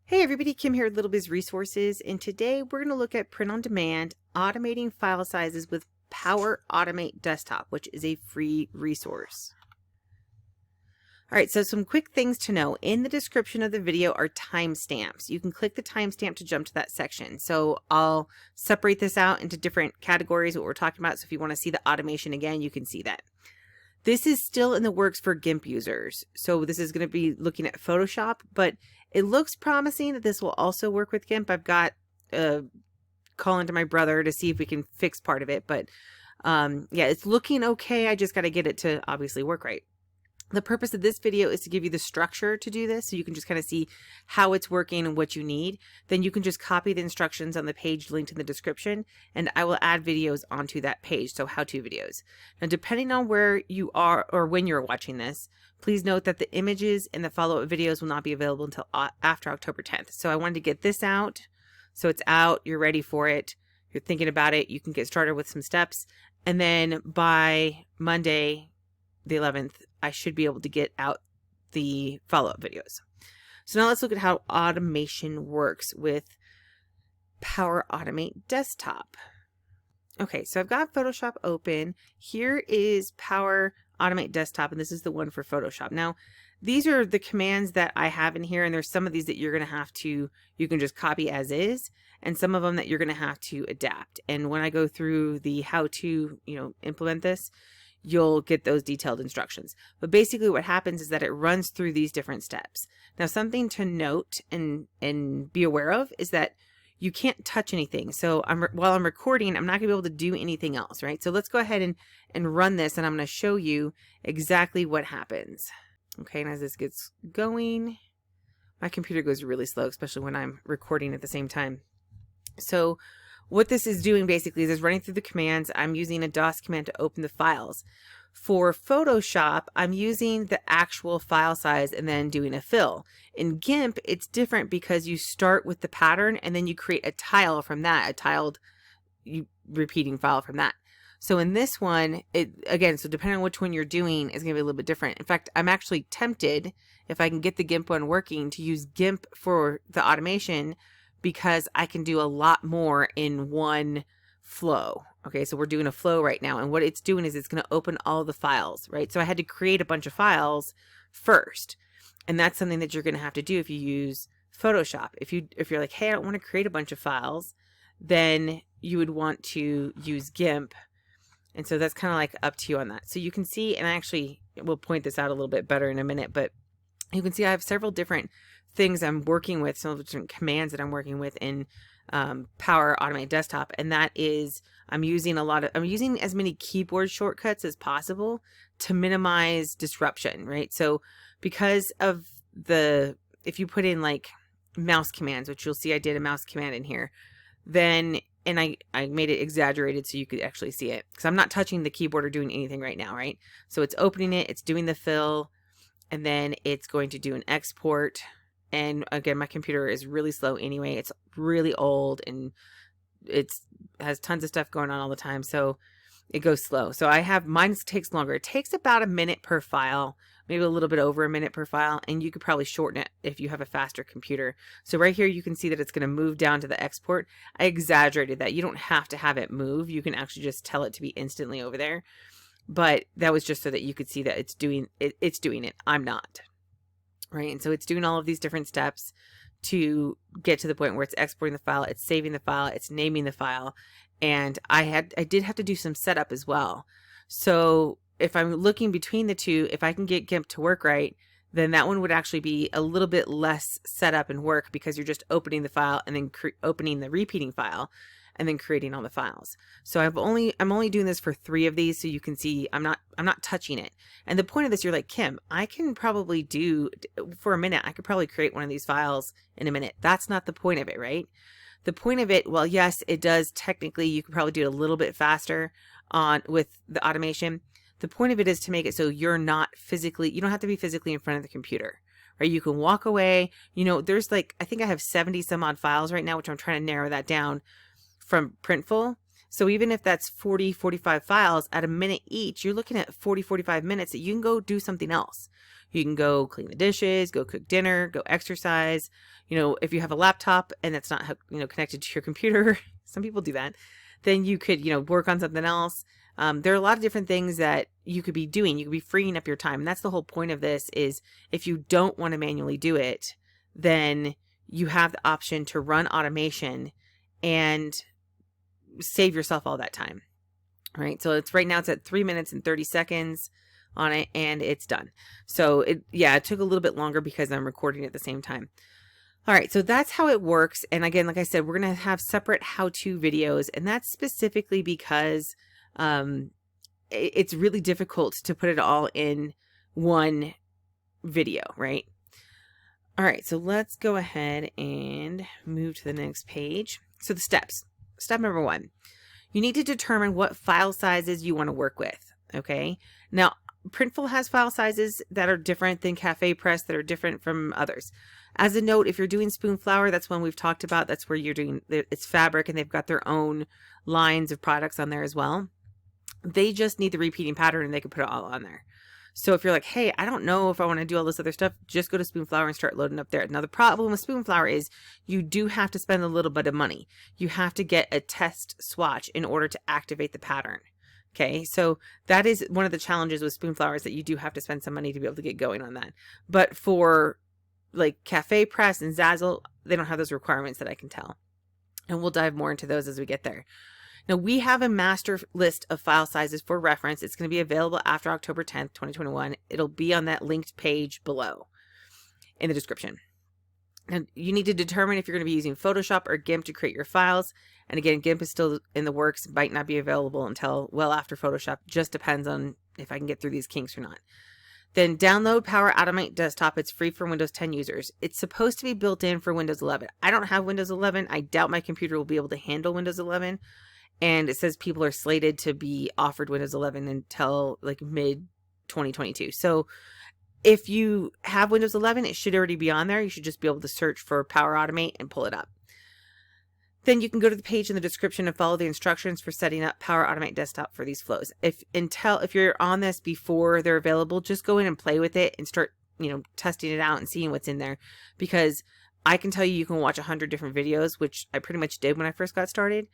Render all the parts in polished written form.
Hey everybody, Kim here at Little Biz Resources, and today we're going to look at print on demand, automating file sizes with Power Automate Desktop, which is a free resource. All right, so some quick things to know. In the description of the video are timestamps. You can click the timestamp to jump to that section. So I'll separate this out into different categories, what we're talking about. So if you want to see the automation again, you can see that. This is still in the works for GIMP users. So this is going to be looking at Photoshop, but it looks promising that this will also work with GIMP. I've got call into my brother to see if we can fix part of it, but yeah, it's looking okay. I just got to get it to obviously work right. The purpose of this video is to give you the structure to do this, so you can just kind of see how it's working and what you need. Then you can just copy the instructions on the page linked in the description, and I will add videos onto that page, so how-to videos. Now, depending on where you are or when you're watching this, please note that the images and the follow-up videos will not be available until after October 10th. So I wanted to get this out, so it's out, you're ready for it, you're thinking about it, you can get started with some steps, and then by Monday, the 11th, I should be able to get out the follow-up videos. So now let's look at how automation works with Power Automate Desktop. Okay, so I've got Photoshop open. Here is Power Automate Desktop, and this is the one for Photoshop. Now, these are the commands that I have in here, and there's some of these that you're going to have to, you can just copy as is, and some of them that you're going to have to adapt. And when I go through the how to, implement this, you'll get those detailed instructions. But basically what happens is that it runs through these different steps. Now, something to note and be aware of is that you can't touch anything. So while I'm recording, I'm not gonna be able to do anything else, right? So let's go ahead and run this, and I'm gonna show you exactly what happens. Okay, and as this gets going, my computer goes really slow, especially when I'm recording at the same time. So what this is doing basically is running through the commands. I'm using a DOS command to open the files. For Photoshop, I'm using the actual file size and then doing a fill. In GIMP, it's different because you start with the pattern and then you create a tile from that, a tiled repeating file from that. So in this one, so depending on which one you're doing, is going to be a little bit different. In fact, I'm actually tempted, if I can get the GIMP one working, to use GIMP for the automation, because I can do a lot more in one flow. Okay, so we're doing a flow right now, and what it's doing is it's going to open all the files, right? So I had to create a bunch of files first, and that's something that you're going to have to do if you use Photoshop. If you're like, hey, I don't want to create a bunch of files, then you would want to use GIMP, and so that's kind of like up to you on that. So you can see, and I actually will point this out a little bit better in a minute, but you can see I have several different things I'm working with, some different commands that I'm working with in Power Automate Desktop, and that is I'm using as many keyboard shortcuts as possible to minimize disruption, right? So because of if you put in like mouse commands, which you'll see I did a mouse command in here, then, and I made it exaggerated so you could actually see it, because I'm not touching the keyboard or doing anything right now, right? So it's opening it, it's doing the fill, and then it's going to do an export. And again, my computer is really slow anyway. It's really old and has tons of stuff going on all the time, so it goes slow. So mine takes longer. It takes about a minute per file, maybe a little bit over a minute per file, and you could probably shorten it if you have a faster computer. So right here you can see that it's going to move down to the export. I exaggerated that. You don't have to have it move. You can actually just tell it to be instantly over there. But that was just so that you could see that it's doing it. I'm not. Right, and so it's doing all of these different steps to get to the point where it's exporting the file, it's saving the file, it's naming the file, and I did have to do some setup as well. So if I'm looking between the two, if I can get GIMP to work right, then that one would actually be a little bit less setup and work, because you're just opening the file and then opening the repeating file and then creating all the files. So I'm only doing this for 3 of these, so you can see I'm not touching it. And the point of this, you're like, Kim, I can probably do, for a minute, I could probably create one of these files in a minute. That's not the point of it, right? The point of it, well, yes, it does technically, you could probably do it a little bit faster with the automation. The point of it is to make it so you don't have to be physically in front of the computer, right? You can walk away. There's I think I have 70 some odd files right now, which I'm trying to narrow that down from Printful. So even if that's 40, 45 files at a minute each, you're looking at 40, 45 minutes that you can go do something else. You can go clean the dishes, go cook dinner, go exercise. You know, if you have a laptop and it's not, you know, connected to your computer, some people do that, then you could, you know, work on something else. There are a lot of different things that you could be doing. You could be freeing up your time. And that's the whole point of this is if you don't want to manually do it, then you have the option to run automation and save yourself all that time. Right. So it's right now it's at 3 minutes and 30 seconds on it and it's done. So it took a little bit longer because I'm recording at the same time. All right, so that's how it works. And again, like I said, we're going to have separate how-to videos, and that's specifically because it's really difficult to put it all in one video, right? All right, so let's go ahead and move to the next page. So the steps. Step number 1, you need to determine what file sizes you want to work with, okay? Now, Printful has file sizes that are different than Cafe Press, that are different from others. As a note, if you're doing Spoonflower, that's one we've talked about. That's where you're doing, it's fabric and they've got their own lines of products on there as well. They just need the repeating pattern and they can put it all on there. So if you're like, hey, I don't know if I want to do all this other stuff, just go to Spoonflower and start loading up there. Now, the problem with Spoonflower is you do have to spend a little bit of money. You have to get a test swatch in order to activate the pattern. Okay, so that is one of the challenges with Spoonflower is that you do have to spend some money to be able to get going on that. But for like Cafe Press and Zazzle, they don't have those requirements that I can tell. And we'll dive more into those as we get there. Now, we have a master list of file sizes for reference. It's going to be available after October 10th, 2021. It'll be on that linked page below in the description. And you need to determine if you're going to be using Photoshop or GIMP to create your files. And again, GIMP is still in the works, might not be available until well after Photoshop. Just depends on if I can get through these kinks or not. Then download Power Automate Desktop. It's free for Windows 10 users. It's supposed to be built in for Windows 11. I don't have Windows 11. I doubt my computer will be able to handle Windows 11. And it says people are slated to be offered Windows 11 until like mid 2022. So if you have Windows 11, it should already be on there. You should just be able to search for Power Automate and pull it up. Then you can go to the page in the description and follow the instructions for setting up Power Automate Desktop for these flows. If you're on this before they're available, just go in and play with it and start, you know, testing it out and seeing what's in there. Because I can tell you can watch 100 different videos, which I pretty much did when I first got started,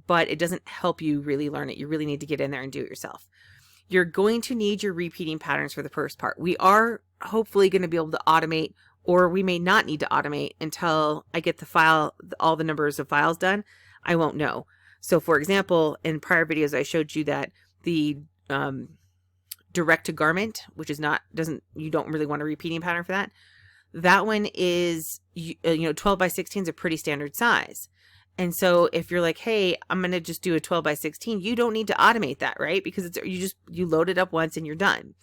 but it doesn't help you really learn it. You really need to get in there and do it yourself. You're going to need your repeating patterns for the first part. We are hopefully going to be able to automate, or we may not need to automate until I get the file, all the numbers of files done. I won't know. So for example, in prior videos, I showed you that the direct to garment, which is you don't really want a repeating pattern for that. That one is, 12 by 16 is a pretty standard size. And so if you're like, hey, I'm going to just do a 12 by 16, you don't need to automate that, right? Because you load it up once and you're done.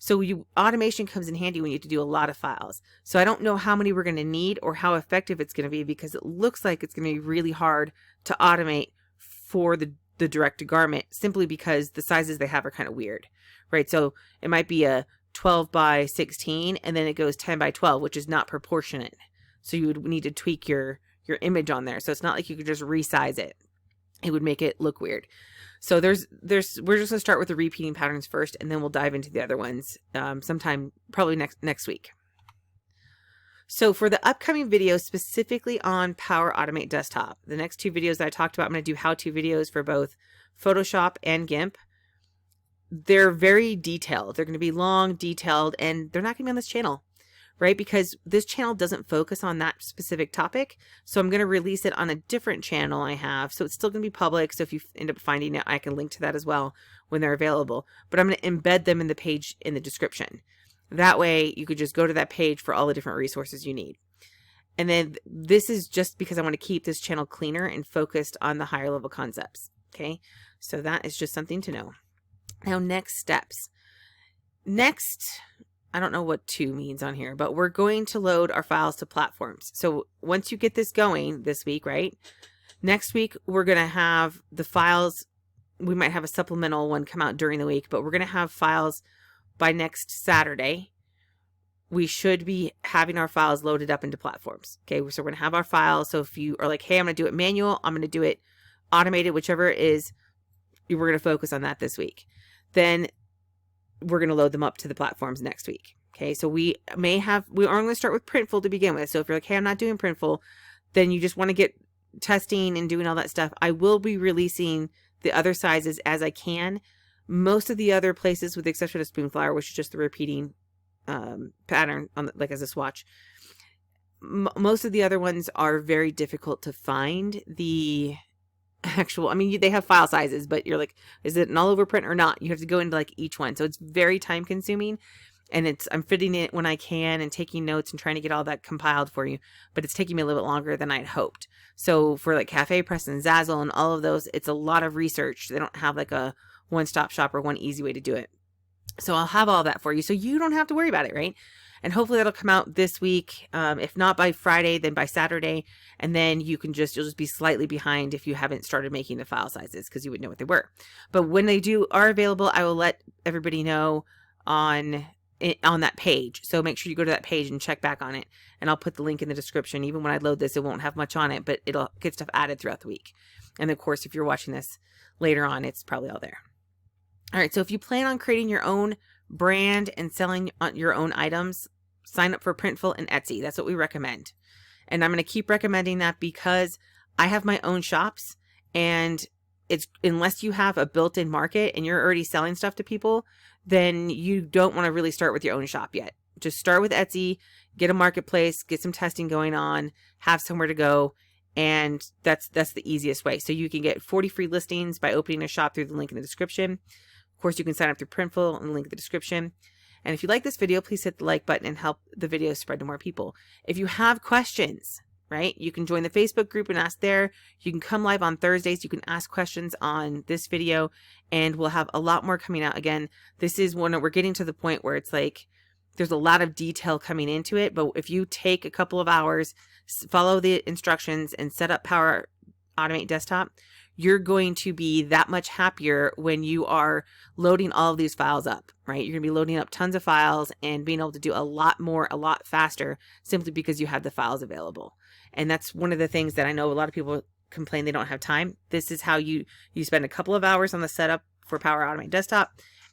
So automation comes in handy when you have to do a lot of files. So I don't know how many we're going to need or how effective it's going to be, because it looks like it's going to be really hard to automate for the direct to garment, simply because the sizes they have are kind of weird, right? So it might be a 12 by 16 and then it goes 10 by 12, which is not proportionate. So you would need to tweak your image on there. So it's not like you could just resize it. It would make it look weird. So we're just going to start with the repeating patterns first, and then we'll dive into the other ones sometime probably next week. So for the upcoming videos specifically on Power Automate Desktop, the next two videos that I talked about, I'm going to do how-to videos for both Photoshop and GIMP. They're very detailed. They're going to be long, detailed, and they're not going to be on this channel, right? Because this channel doesn't focus on that specific topic. So I'm going to release it on a different channel I have. So it's still going to be public. So if you end up finding it, I can link to that as well when they're available. But I'm going to embed them in the page in the description. That way you could just go to that page for all the different resources you need. And then this is just because I want to keep this channel cleaner and focused on the higher level concepts. Okay. So that is just something to know. Now, next steps. Next, I don't know what 2 means on here, but we're going to load our files to platforms. So once you get this going this week, right? Next week, we're going to have the files. We might have a supplemental one come out during the week, but we're going to have files by next Saturday. We should be having our files loaded up into platforms. Okay, so we're going to have our files. So if you are like, hey, I'm going to do it manual, I'm going to do it automated, whichever it is, we're going to focus on that this week. Then we're going to load them up to the platforms next week. Okay, so we are going to start with Printful to begin with. So if you're like, hey, I'm not doing Printful, then you just want to get testing and doing all that stuff. I will be releasing the other sizes as I can. Most of the other places, with the exception of Spoonflower, which is just the repeating pattern on like as a swatch, most of the other ones are very difficult to find. The actual, I mean, they have file sizes, but you're like, is it an all over print or not? You have to go into like each one. So it's very time consuming, and I'm fitting it when I can and taking notes and trying to get all that compiled for you, but it's taking me a little bit longer than I'd hoped. So for like Cafe Press and Zazzle and all of those, it's a lot of research. They don't have like a one-stop shop or one easy way to do it. So I'll have all that for you, so you don't have to worry about it, right? And hopefully that'll come out this week. If not by Friday, then by Saturday. And then you'll just be slightly behind if you haven't started making the file sizes, because you would know what they were. But when they are available, I will let everybody know on that page. So make sure you go to that page and check back on it. And I'll put the link in the description. Even when I load this, it won't have much on it, but it'll get stuff added throughout the week. And of course, if you're watching this later on, it's probably all there. All right, so if you plan on creating your own brand and selling your own items, sign up for Printful and Etsy. That's what we recommend. And I'm going to keep recommending that because I have my own shops, and it's unless you have a built-in market and you're already selling stuff to people, then you don't want to really start with your own shop yet. Just start with Etsy, get a marketplace, get some testing going on, have somewhere to go, and that's the easiest way. So you can get 40 free listings by opening a shop through the link in the description. Of course, you can sign up through Printful and the link in the description. And if you like this video, please hit the like button and help the video spread to more people. If you have questions, right, you can join the Facebook group and ask there. You can come live on Thursdays. You can ask questions on this video, and we'll have a lot more coming out. Again, this is one that we're getting to the point where it's like there's a lot of detail coming into it. But if you take a couple of hours, follow the instructions, and set up Power Automate Desktop, you're going to be that much happier when you are loading all of these files up, right? You're going to be loading up tons of files and being able to do a lot more, a lot faster, simply because you have the files available. And that's one of the things that I know a lot of people complain they don't have time. This is how you spend a couple of hours on the setup for Power Automate Desktop,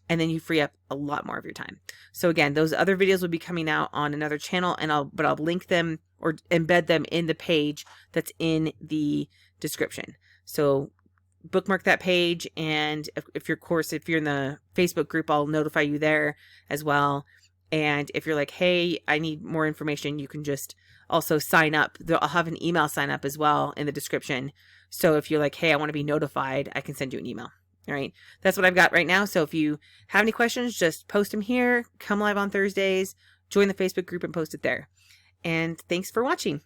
and then you free up a lot more of your time. So again, those other videos will be coming out on another channel, and I'll link them or embed them in the page that's in the description. So bookmark that page, and if you're in the Facebook group, I'll notify you there as well. And if you're like, hey, I need more information, you can just also sign up. I'll have an email sign up as well in the description. So if you're like, hey, I want to be notified, I can send you an email. All right, that's what I've got right now. So if you have any questions, just post them here, come live on Thursdays, join the Facebook group and post it there. And thanks for watching.